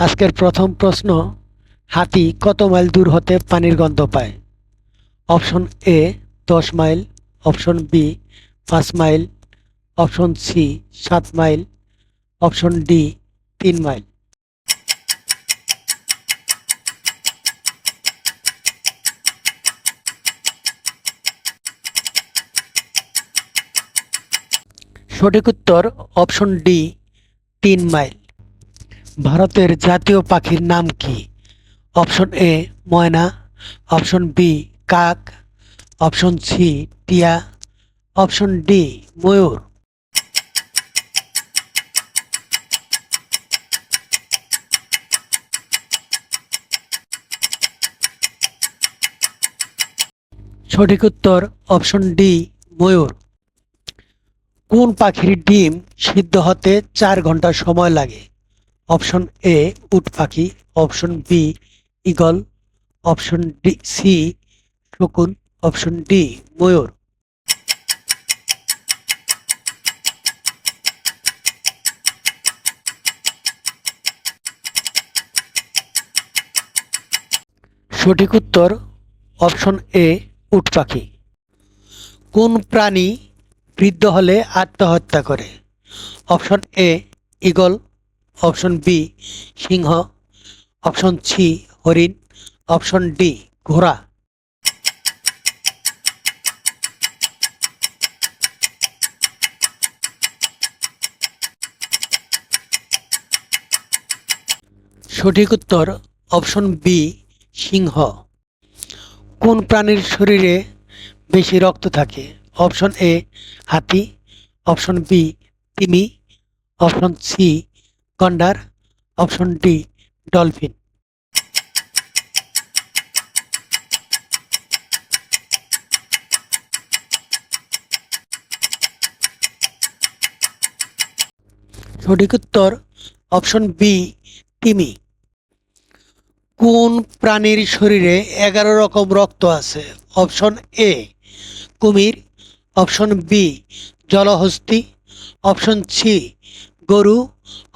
আজকের প্রথম প্রশ্ন, হাতি কত মাইল দূর হতে পানির গন্ধ পায়? Option A 10 mile, option B 5 mile, option C 7 mile, option D 3 mile. সঠিক উত্তর অপশন ডি 3 মাইল। ভারতের জাতীয় পাখির নাম কি? অপশন এ ময়না, অপশন বি কাক, অপশন সি টিয়া, অপশন ডি ময়ূর। সঠিক উত্তর অপশন ডি ময়ূর। কোন পাখির ডিম সিদ্ধ হতে 4 ঘন্টা সময় লাগে? অপশন এ উট পাখি, option B eagle, option D C শকুন, অপশন ডি ময়ূর। সঠিক উত্তর অপশন এ উট পাখি। কোন প্রাণী বৃদ্ধ হলে আত্মহত্যা করে? Option A eagle, option B সিংহ, অপশন সি হরিণ, অপশন ডি ঘোড়া। সঠিক উত্তর অপশন বি সিংহ। কোন প্রাণীর শরীরে বেশি রক্ত থাকে? অপশন এ হাতি, অপশন বি তিমি, অপশন সি গন্ডার, অপশন ডি ডলফিন। সঠিক উত্তর অপশন বি তিমি। কোন প্রাণীর শরীরে 11 রকম রক্ত আছে? অপশন এ কুমির, অপশন বি জলহস্তী, অপশন সি গরু,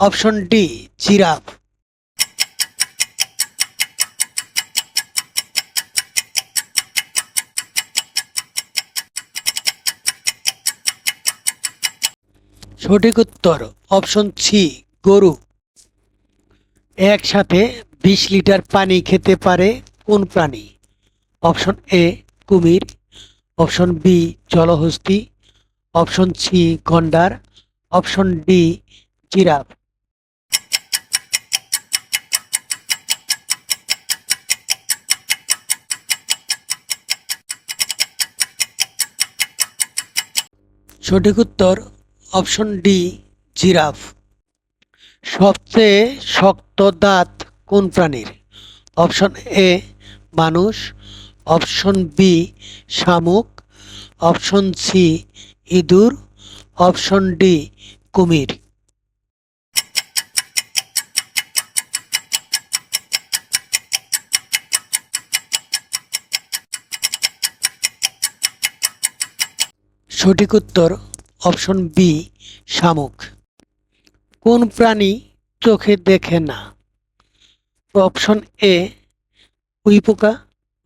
অপশন ডি জিরাফ। সঠিক উত্তর অপশন সি গরু। একসাথে 20 লিটার পানি খেতে পারে কোন প্রাণী? অপশন এ কুমির, অপশন বি জলহস্তী, অপশন সি গন্ডার, অপশন ডি জিরাফ। সঠিক উত্তর অপশন ডি জিরাফ। সবচেয়ে শক্ত দাঁত কোন প্রাণীর? অপশন এ মানুষ, অপশন বি শামুক, অপশন সি ইঁদুর, অপশন ডি কুমির। সঠিক উত্তর অপশন বি শামুক। কোন প্রাণী চোখে দেখে না? অপশন এ উইপোকা,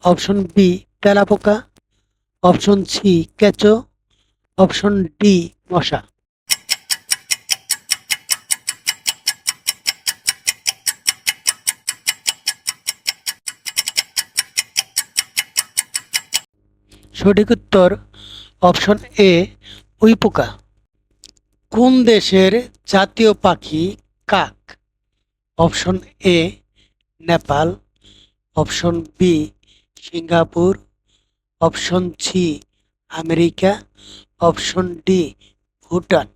অপশন বি তেলাপোকা, অপশন সি কেঁচো, অপশন ডি মশা। সঠিক উত্তর অপশন এ উইপোকা। কোন দেশের জাতীয় পাখি কাক? Option A Nepal, option B Singapore, option C America, option D Bhutan.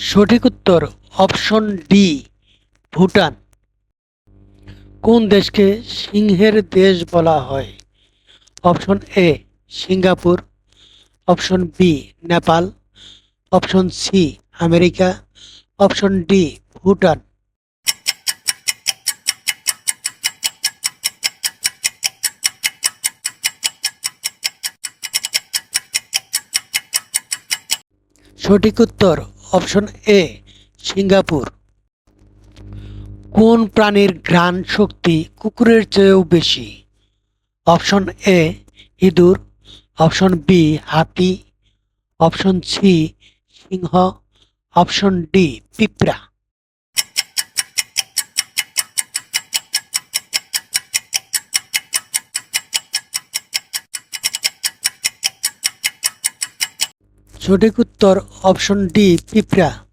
সঠিক উত্তর অপশন ডি ভুটান। কোন দেশকে সিংহের দেশ বলা হয়? Option A Singapore, option B Nepal, option C America, option D Bhutan. সঠিক উত্তর অপশন এ সিঙ্গাপুর। কোন প্রাণীর ঘ্রাণ শক্তি কুকুরের চেয়েও বেশি? অপশন এ ইঁদুর, অপশন বি হাতি, অপশন সি সিংহ, অপশন ডি পিঁপড়া। সঠিক উত্তর অপশন ডি পিঁপড়া।